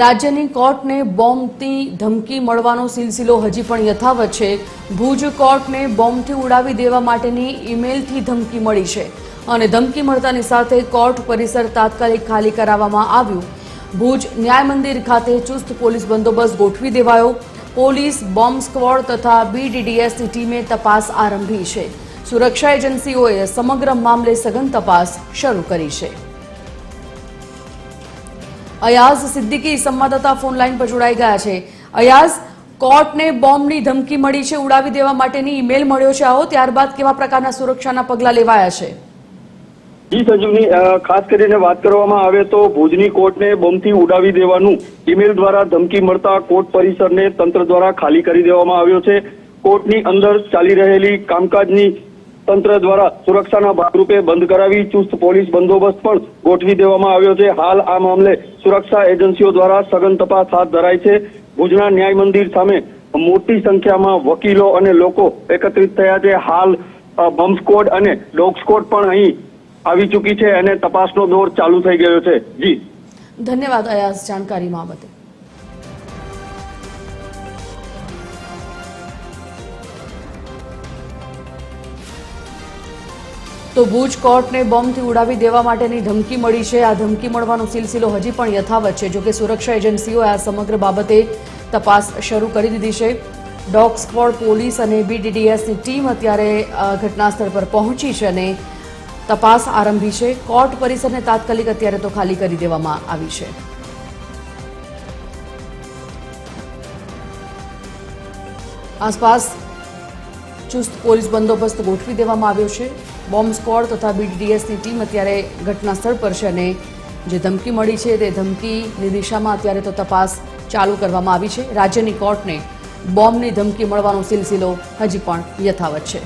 રાજ્યની કોર્ટને બોમ્બની ધમકી મળવાનો સિલસિલો હજી પણ યથાવત છે। ભુજ કોર્ટને બોમ્બથી ઉડાવી દેવા માટેની ઈમેલથી ધમકી મળી છે અને ધમકી મળતાની સાથે કોર્ટ પરિસર તાત્કાલિક ખાલી કરાવવામાં આવ્યું। ભુજ ન્યાય મંદિર ખાતે ચુસ્ત પોલીસ બંદોબસ્ત ગોઠવી દેવાયો। પોલીસ, બોમ્બ સ્ક્વોડ તથા BDDSની ટીમે તપાસ આરંભી છે। સુરક્ષા એજન્સીઓએ સમગ્ર મામલે સઘન તપાસ શરૂ કરી છે। अयाज सिद्दीकी संवाददाता फोन लाइन पर जोड़ाई गया है। अयाज, कोर्ट ने बॉम्बनी धमकी मળી છે, ઉડાવી દેવા માટેની ઈમેલ મળ્યો છે, આવો ત્યારબાદ કેવા પ્રકારના સુરક્ષાના પગલાં લેવાયા છે? જી સંજીવની, ખાસ કરીને વાત કરવામાં આવે તો ભુજની કોર્ટને બોમ્બથી ઉડાવી દેવાનું ઈમેલ દ્વારા ધમકી મળતા કોર્ટ પરિસરને તંત્ર દ્વારા ખાલી કરી દેવામાં આવ્યો છે। કોર્ટની અંદર ચાલી રહેલી કામકાજની તંત્ર દ્વારા સુરક્ષાના ભાગરૂપે બંધ કરાવી ચુસ્ત પોલીસ બંદોબસ્ત પણ ગોઠવી દેવામાં આવ્યો છે। હાલ આ મામલે સુરક્ષા એજન્સીઓ દ્વારા સઘન તપાસ હાથ ધરાઈ છે। ભુજના ન્યાય મંદિર સામે મોટી સંખ્યામાં વકીલો અને લોકો એકત્રિત થયા છે। હાલ બોમ્બ સ્ક્વોડ અને ડોગ સ્ક્વોડ પણ અહીં આવી ચૂકી છે અને તપાસનો દોર ચાલુ થઈ ગયો છે। જી ધન્યવાદ અયાઝ જાણકારી બાબતે। તો ભુજ કોર્ટને બોમ્બથી ઉડાવી દેવા માટેની ધમકી મળી છે। આ ધમકી મળવાનો સિલસિલો હજી પણ યથાવત છે। જોકે સુરક્ષા એજન્સીઓએ આ સમગ્ર બાબતે તપાસ શરૂ કરી દીધી છે। ડોગ સ્ક્વોડ, પોલીસ અને BDDSની ટીમ અત્યારે ઘટનાસ્થળ પર પહોંચી છે અને તપાસ આરંભી છે। કોર્ટ પરિસરને તાત્કાલિક અત્યારે તો ખાલી કરી દેવામાં આવી છે। આસપાસ ચુસ્ત પોલીસ બંદોબસ્ત ગોઠવી દેવામાં આવ્યો છે। બોમ્બ સ્ક્વોડ તથા BDDSની ટીમ અત્યારે ઘટના સ્થળ પર છે અને જે ધમકી મળી છે તે ધમકીની દિશામાં અત્યારે તો તપાસ ચાલુ કરવામાં આવી છે। રાજ્યની કોર્ટને બોમ્બની ધમકી મળવાનો સિલસિલો હજી પણ યથાવત છે।